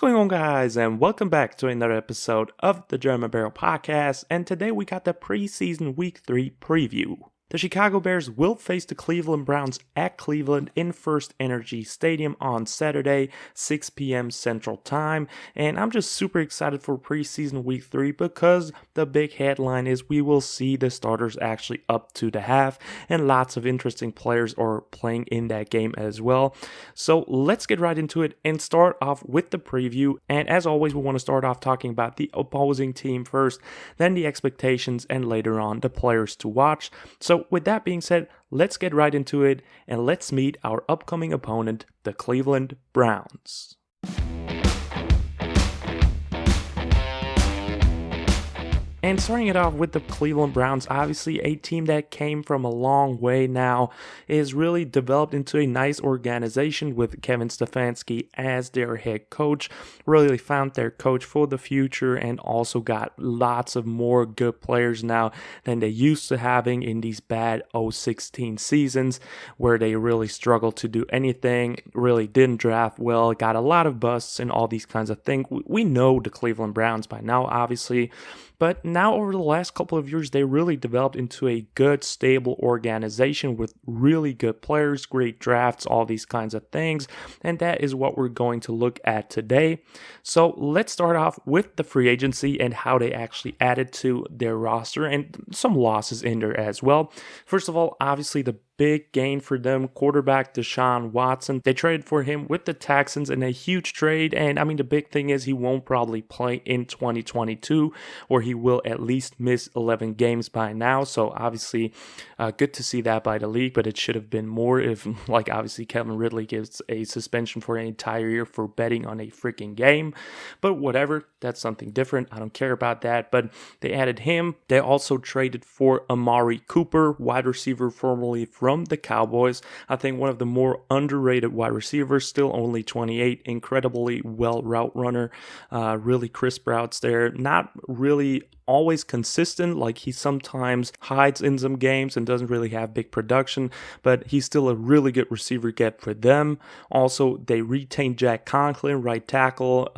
going on, guys, and welcome back to another episode of the German Barrel Podcast. And today we got the preseason Week 3 preview. The Chicago Bears will face the Cleveland Browns at Cleveland in First Energy Stadium on Saturday, 6 p.m. Central Time. And I'm just super excited for preseason Week 3 because the big headline is we will see the starters actually up to the half, and lots of interesting players are playing in that game as well. So let's get right into it and start off with the preview. And as always, we want to start off talking about the opposing team first, then the expectations, and later on the players to watch. So with that being said, let's get right into it and let's meet our upcoming opponent, the Cleveland Browns. And starting it off with the Cleveland Browns, obviously a team that came from a long way now, is really developed into a nice organization with Kevin Stefanski as their head coach. Really found their coach for the future and also got lots of more good players now than they used to having in these bad 016 seasons where they really struggled to do anything, really didn't draft well, got a lot of busts and all these kinds of things. We know the Cleveland Browns by now, obviously. But now over the last couple of years, they really developed into a good, stable organization with really good players, great drafts, all these kinds of things. And that is what we're going to look at today. So let's start off with the free agency and how they actually added to their roster and some losses in there as well. First of all, obviously the big gain for them, quarterback Deshaun Watson. They traded for him with the Texans in a huge trade, and I mean the big thing is he won't probably play in 2022, or he will at least miss 11 games by now, so obviously good to see that by the league, but it should have been more if, like, obviously Kevin Ridley gives a suspension for an entire year for betting on a freaking game, but whatever, that's something different. I don't care about that, but they added him. They also traded for Amari Cooper, wide receiver formerly from the Cowboys. I think one of the more underrated wide receivers, still only 28, incredibly well route runner, really crisp routes there, not really always consistent, like he sometimes hides in some games and doesn't really have big production, but he's still a really good receiver get for them. Also, they retained Jack Conklin, right tackle,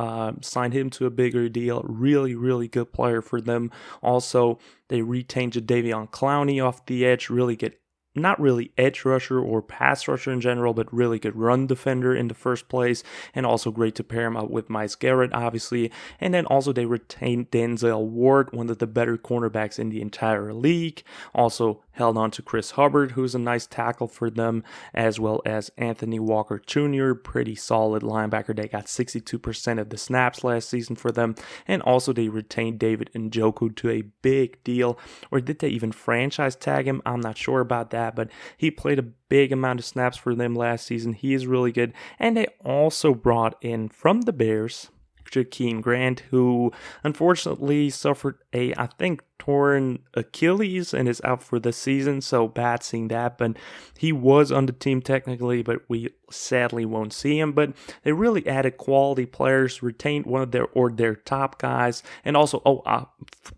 signed him to a bigger deal, really good player for them. Also, they retained Jadeveon Clowney off the edge, really good, not really edge rusher or pass rusher in general, but really good run defender in the first place, and also great to pair him up with Myles Garrett, obviously. And then also they retained Denzel Ward, one of the better cornerbacks in the entire league. Also held on to Chris Hubbard, who's a nice tackle for them, as well as Anthony Walker Jr., pretty solid linebacker. They got 62% of the snaps last season for them. And also they retained David Njoku to a big deal, or did they even franchise tag him? I'm not sure about that, but he played a big amount of snaps for them last season. He is really good. And they also brought in from the Bears Jakeem Grant, who unfortunately suffered I think, torn Achilles and is out for the season, so bad seeing that, but he was on the team technically, but we sadly won't see him. But they really added quality players, retained one of their top guys, and also, I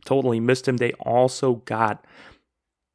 totally missed him, they also got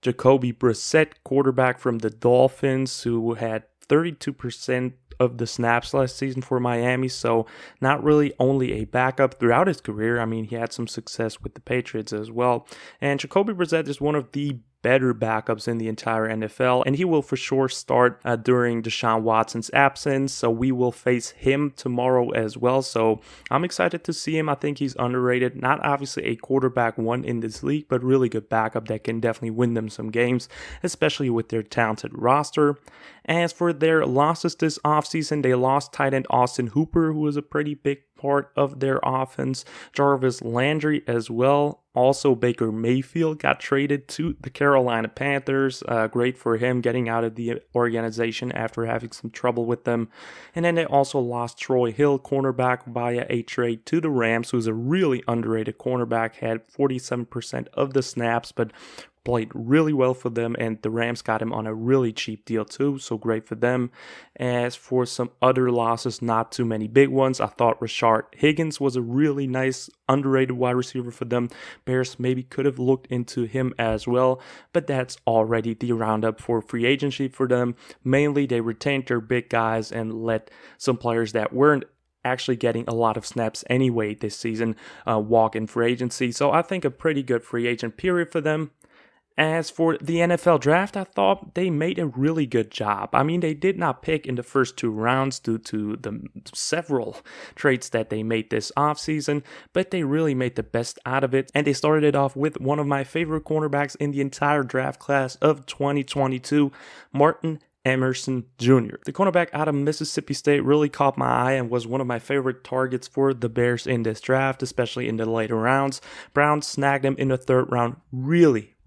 Jacoby Brissett, quarterback from the Dolphins, who had 32% of the snaps last season for Miami, so not really only a backup throughout his career. I mean, he had some success with the Patriots as well. And Jacoby Brissett is one of the better backups in the entire NFL, and he will for sure start during Deshaun Watson's absence, so we will face him tomorrow as well. So I'm excited to see him. I think he's underrated. Not obviously a quarterback one in this league, but really good backup that can definitely win them some games, especially with their talented roster. As for their losses this offseason, they lost tight end Austin Hooper, who was a pretty big part of their offense. Jarvis Landry as well. Also, Baker Mayfield got traded to the Carolina Panthers. Great for him getting out of the organization after having some trouble with them. And then they also lost Troy Hill, cornerback, via a trade to the Rams, who's a really underrated cornerback, had 47% of the snaps, but played really well for them, and the Rams got him on a really cheap deal too, so great for them. As for some other losses, not too many big ones. I thought Rashard Higgins was a really nice, underrated wide receiver for them. Bears maybe could have looked into him as well, but that's already the roundup for free agency for them. Mainly, they retained their big guys and let some players that weren't actually getting a lot of snaps anyway this season, walk-in free agency. So I think a pretty good free agent period for them. As for the NFL draft, I thought they made a really good job. I mean, they did not pick in the first 2 rounds due to the several trades that they made this offseason, but they really made the best out of it. And they started it off with one of my favorite cornerbacks in the entire draft class of 2022, Martin Emerson Jr. The cornerback out of Mississippi State really caught my eye and was one of my favorite targets for the Bears in this draft, especially in the later rounds. Browns snagged him in the 3rd round.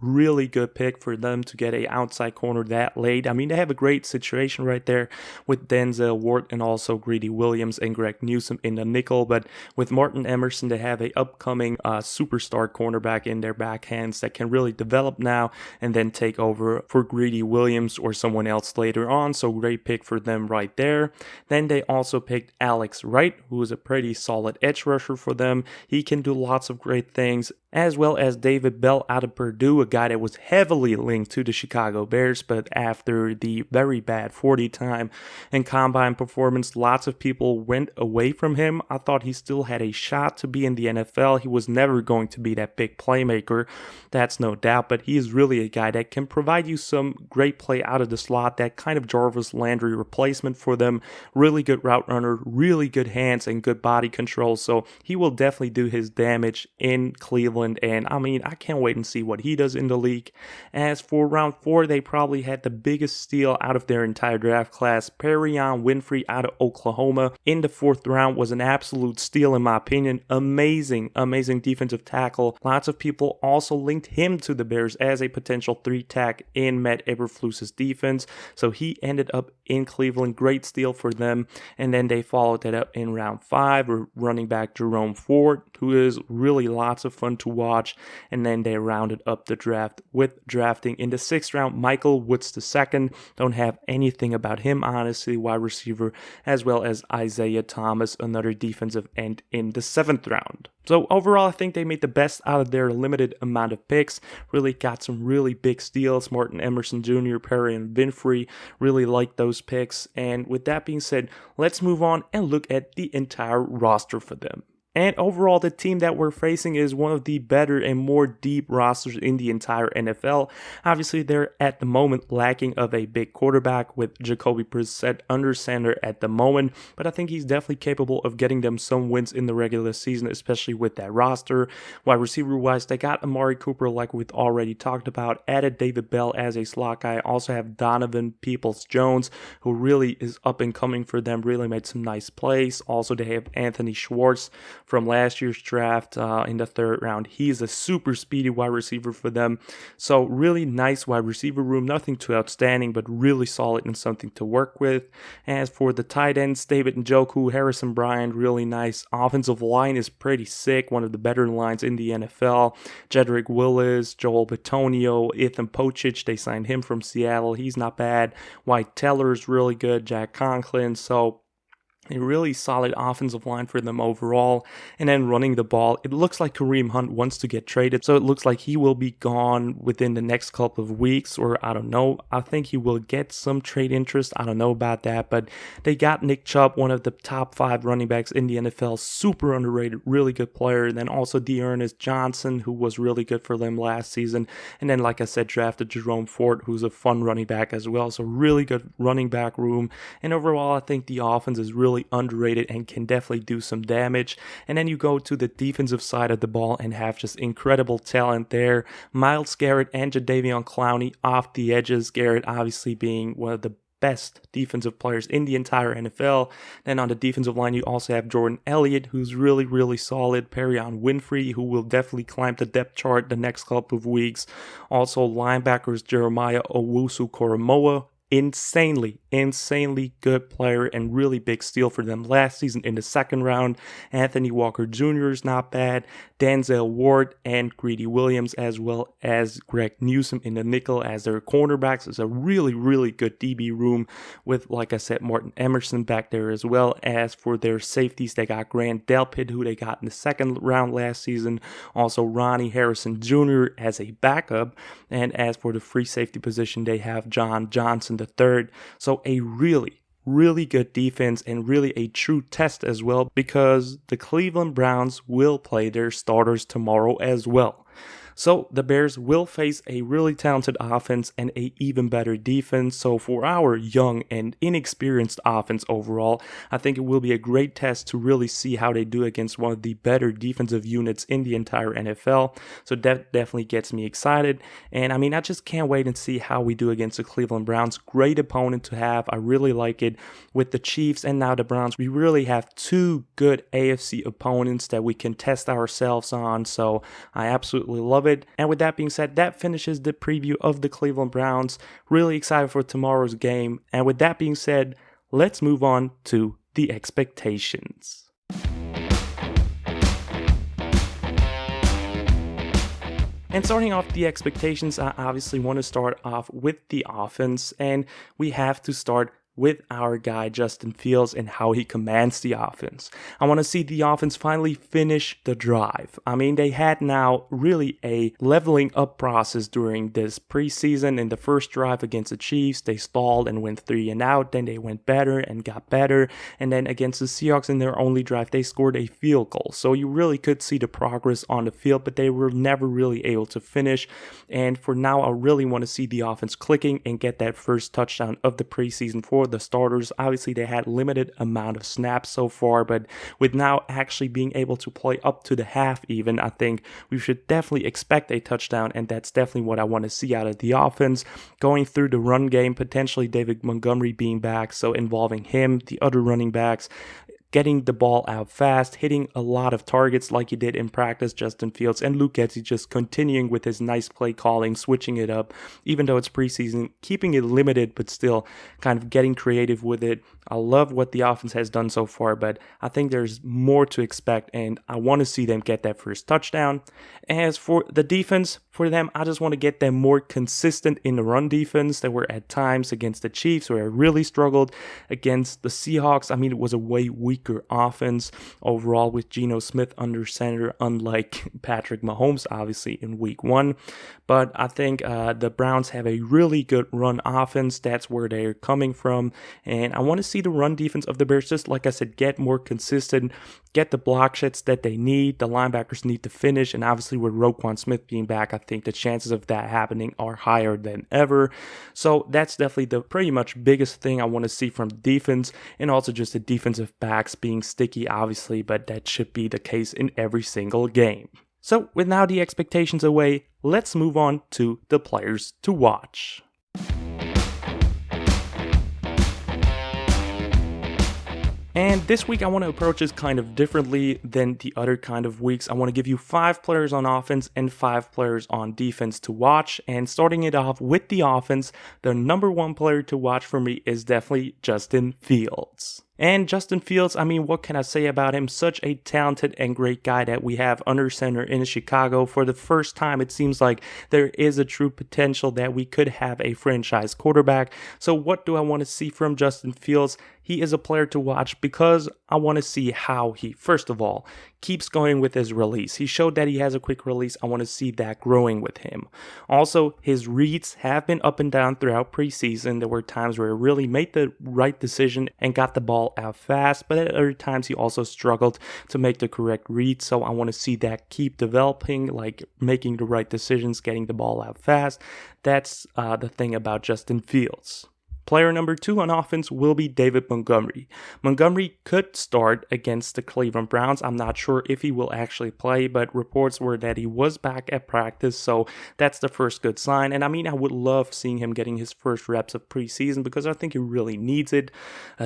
Really good pick for them to get a outside corner that late. I mean, they have a great situation right there with Denzel Ward and also Greedy Williams and Greg Newsome in the nickel. But with Martin Emerson, they have a upcoming superstar cornerback in their backhands that can really develop now and then take over for Greedy Williams or someone else later on. So great pick for them right there. Then they also picked Alex Wright, who is a pretty solid edge rusher for them. He can do lots of great things, as well as David Bell out of Purdue, a guy that was heavily linked to the Chicago Bears, but after the very bad 40 time and combine performance, lots of people went away from him. I thought he still had a shot to be in the NFL. He was never going to be that big playmaker, that's no doubt, but he is really a guy that can provide you some great play out of the slot, that kind of Jarvis Landry replacement for them. Really good route runner, really good hands and good body control, so he will definitely do his damage in Cleveland, and I mean, I can't wait and see what he does in the league. As for round 4, they probably had the biggest steal out of their entire draft class. Perion Winfrey out of Oklahoma in the 4th round was an absolute steal in my opinion. Amazing defensive tackle. Lots of people also linked him to the Bears as a potential 3-tech in Matt Eberflus's defense, so he ended up in Cleveland. Great steal for them. And then they followed that up in round 5 with running back Jerome Ford, who is really lots of fun to watch. And then they rounded up the draft with drafting in the 6th round Michael Woods II. Don't have anything about him, honestly, wide receiver, as well as Isaiah Thomas, another defensive end, in the 7th round. So overall, I think they made the best out of their limited amount of picks. Really got some really big steals. Martin Emerson Jr., Perry, and Winfrey. Really like those picks. And with that being said, let's move on and look at the entire roster for them. And overall, the team that we're facing is one of the better and more deep rosters in the entire NFL. Obviously, they're at the moment lacking of a big quarterback with Jacoby Brissett under center at the moment, but I think he's definitely capable of getting them some wins in the regular season, especially with that roster. Wide receiver-wise, they got Amari Cooper, like we've already talked about, added David Bell as a slot guy, also have Donovan Peoples-Jones, who really is up and coming for them, really made some nice plays. Also, they have Anthony Schwartz from last year's draft in the 3rd round. He's a super speedy wide receiver for them. So really nice wide receiver room. Nothing too outstanding, but really solid and something to work with. As for the tight ends, David Njoku, Harrison Bryant, really nice. Offensive line is pretty sick. One of the better lines in the NFL. Jedrick Willis, Joel Bitonio, Ethan Pocic, they signed him from Seattle. He's not bad. White Teller's really good. Jack Conklin. So a really solid offensive line for them overall. And then running the ball, it looks like Kareem Hunt wants to get traded, so it looks like he will be gone within the next couple of weeks, or I don't know. I think he will get some trade interest. I don't know about that, but they got Nick Chubb, one of the top 5 running backs in the NFL, super underrated, really good player. And then also Dearness Johnson, who was really good for them last season. And then, like I said, drafted Jerome Ford, who's a fun running back as well. So really good running back room. And overall, I think the offense is really underrated and can definitely do some damage. And then you go to the defensive side of the ball and have just incredible talent there. Myles Garrett and Jadeveon Clowney off the edges. Garrett obviously being one of the best defensive players in the entire NFL. Then on the defensive line, you also have Jordan Elliott, who's really solid. Perion Winfrey, who will definitely climb the depth chart the next couple of weeks. Also linebackers Jeremiah Owusu-Koramoah, insanely good player and really big steal for them last season in the 2nd round. Anthony Walker Jr. is not bad. Denzel Ward and Greedy Williams, as well as Greg Newsome in the nickel as their cornerbacks. Is a really good DB room with, like I said, Martin Emerson back there, as well as for their safeties, they got Grant Delpit, who they got in the 2nd round last season. Also Ronnie Harrison Jr. as a backup. And as for the free safety position, they have John Johnson III. So a really really good defense and really a true test as well, because the Cleveland Browns will play their starters tomorrow as well. So the Bears will face a really talented offense and a even better defense. So for our young and inexperienced offense overall, I think it will be a great test to really see how they do against one of the better defensive units in the entire NFL. So that definitely gets me excited. And I mean, I just can't wait and see how we do against the Cleveland Browns. Great opponent to have. I really like it. With the Chiefs and now the Browns, we really have two good AFC opponents that we can test ourselves on. So I absolutely love it. And with that being said, that finishes the preview of the Cleveland Browns. Really excited for tomorrow's game. And with that being said, let's move on to the expectations. And starting off the expectations, I obviously want to start off with the offense. And we have to start with our guy Justin Fields and how he commands the offense. I want to see the offense finally finish the drive. I mean, they had now really a leveling up process during this preseason. In the first drive against the Chiefs, they stalled and went 3 and out. Then they went better and got better. And then against the Seahawks in their only drive, they scored a field goal. So you really could see the progress on the field, but they were never really able to finish. And for now, I really want to see the offense clicking and get that first touchdown of the preseason for the starters. Obviously, they had limited amount of snaps so far, but with now actually being able to play up to the half even, I think we should definitely expect a touchdown, and that's definitely what I want to see out of the offense. Going through the run game, potentially David Montgomery being back, so involving him, the other running backs, getting the ball out fast, hitting a lot of targets like he did in practice, Justin Fields, and Luke Getsy just continuing with his nice play calling, switching it up, even though it's preseason, keeping it limited, but still kind of getting creative with it. I love what the offense has done so far, but I think there's more to expect, and I want to see them get that first touchdown. As for the defense, for them, I just want to get them more consistent in the run defense. They were at times against the Chiefs where I really struggled. Against the Seahawks, I mean, it was a way weaker offense overall with Geno Smith under center, unlike Patrick Mahomes, obviously, in week 1. But I think the Browns have a really good run offense. That's where they're coming from. And I want to see the run defense of the Bears, just like I said, get more consistent, get the block shots that they need. The linebackers need to finish. And obviously with Roquan Smith being back, I think the chances of that happening are higher than ever. So that's definitely the pretty much biggest thing I want to see from defense, and also just the defensive backs being sticky, obviously, but that should be the case in every single game. So with now the expectations away, let's move on to the players to watch. And this week I want to approach this kind of differently than the other kind of weeks. I want to give you 5 players on offense and 5 players on defense to watch. And starting it off with the offense, the number 1 player to watch for me is definitely Justin Fields. And Justin Fields, I mean, what can I say about him? Such a talented and great guy that we have under center in Chicago. For the first time, it seems like there is a true potential that we could have a franchise quarterback. So what do I want to see from Justin Fields? He is a player to watch because I want to see how he, first of all, keeps going with his release. He showed that he has a quick release. I want to see that growing with him. Also, his reads have been up and down throughout preseason. There were times where he really made the right decision and got the ball out fast, but at other times he also struggled to make the correct read. So I want to see that keep developing, like making the right decisions, getting the ball out fast. That's the thing about Justin Fields. Player number 2 on offense will be David Montgomery. Montgomery could start against the Cleveland Browns. I'm not sure if he will actually play, but reports were that he was back at practice, so that's the first good sign. And I mean, I would love seeing him getting his first reps of preseason because I think he really needs it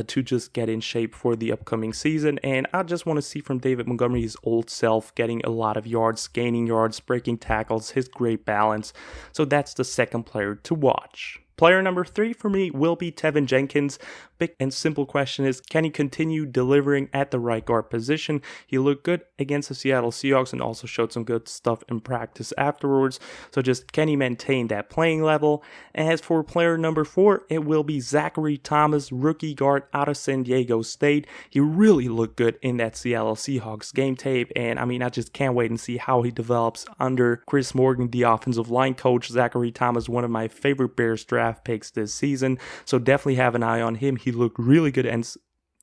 to just get in shape for the upcoming season. And I just want to see from David Montgomery his old self, getting a lot of yards, gaining yards, breaking tackles, his great balance. So that's the second player to watch. Player number 3 for me will be Tevin Jenkins. Big and simple question is, can he continue delivering at the right guard position? He looked good against the Seattle Seahawks and also showed some good stuff in practice afterwards. So just, can he maintain that playing level? As for player number 4, it will be Zachary Thomas, rookie guard out of San Diego State. He really looked good in that Seattle Seahawks game tape. And I mean, I just can't wait and see how he develops under Chris Morgan, the offensive line coach. Zachary Thomas, one of my favorite Bears draft draft picks this season. So definitely have an eye on him. He looked really good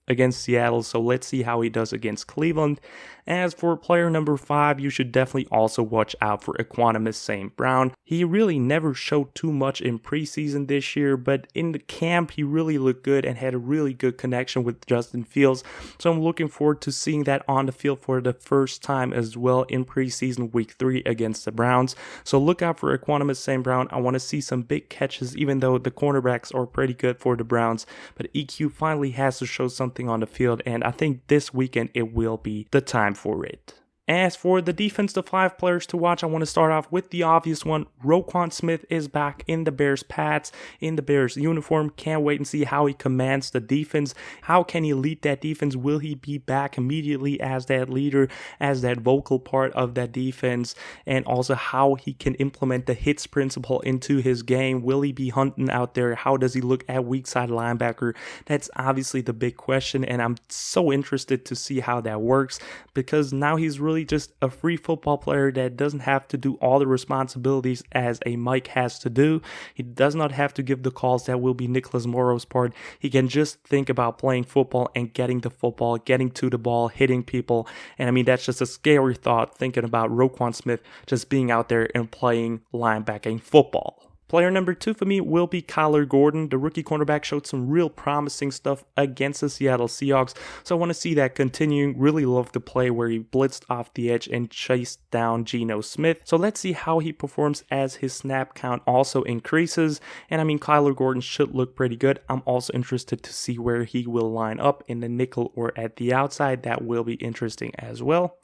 against Seattle, so let's see how he does against Cleveland. As for player number 5, you should definitely also watch out for Equanimous St. Brown. He really never showed too much in preseason this year, but in the camp he really looked good and had a really good connection with Justin Fields, so I'm looking forward to seeing that on the field for the first time as well in preseason week 3 against the Browns. So look out for Equanimous St. Brown. I want to see some big catches, even though the cornerbacks are pretty good for the Browns, but EQ finally has to show something on the field, and I think this weekend it will be the time for it. As for the defensive 5 players to watch, I want to start off with the obvious one. Roquan Smith is back in the Bears pads, in the Bears uniform. Can't wait and see how he commands the defense. How can he lead that defense? Will he be back immediately as that leader, as that vocal part of that defense? And also how he can implement the hits principle into his game. Will he be hunting out there? How does he look at weak side linebacker? That's obviously the big question, and I'm so interested to see how that works, because now he's really just a free football player that doesn't have to do all the responsibilities as a Mike has to do. He does not have to give the calls that will be Nicholas Morrow's part. He can just think about playing football and getting the football, getting to the ball, hitting people. And I mean, that's just a scary thought, thinking about Roquan Smith just being out there and playing linebacking football. Player number 2 for me will be Kyler Gordon. The rookie cornerback showed some real promising stuff against the Seattle Seahawks, so I want to see that continuing. Really love the play where he blitzed off the edge and chased down Geno Smith. So let's see how he performs as his snap count also increases. And I mean, Kyler Gordon should look pretty good. I'm also interested to see where he will line up in the nickel or at the outside. That will be interesting as well.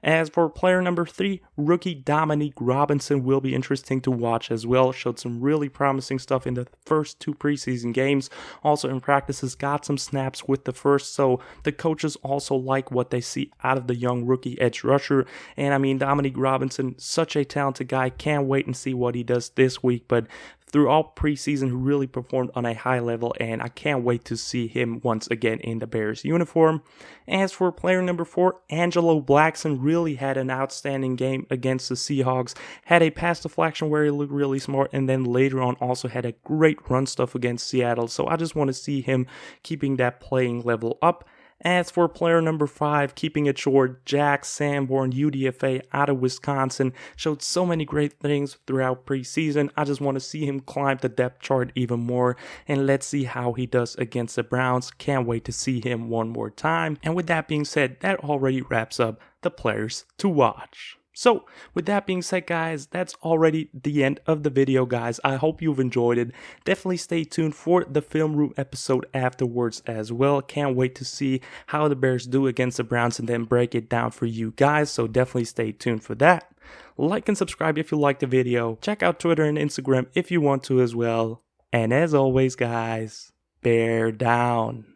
As for player number 3, rookie Dominique Robinson will be interesting to watch as well. Showed some really promising stuff in the first 2 preseason games. Also in practices, got some snaps with the first, so the coaches also like what they see out of the young rookie edge rusher. And I mean, Dominique Robinson, such a talented guy. Can't wait and see what he does this week, but throughout preseason, he really performed on a high level, and I can't wait to see him once again in the Bears uniform. As for player number 4, Angelo Blackson really had an outstanding game against the Seahawks. Had a pass deflection where he looked really smart, and then later on also had a great run stuff against Seattle. So I just want to see him keeping that playing level up. As for player number 5, keeping it short, Jack Sanborn, UDFA out of Wisconsin, showed so many great things throughout preseason. I just want to see him climb the depth chart even more, and let's see how he does against the Browns. Can't wait to see him one more time. And with that being said, that already wraps up the players to watch. So, with that being said, guys, that's already the end of the video, guys. I hope you've enjoyed it. Definitely stay tuned for the Film Room episode afterwards as well. Can't wait to see how the Bears do against the Browns and then break it down for you guys. So, definitely stay tuned for that. Like and subscribe if you liked the video. Check out Twitter and Instagram if you want to as well. And as always, guys, bear down.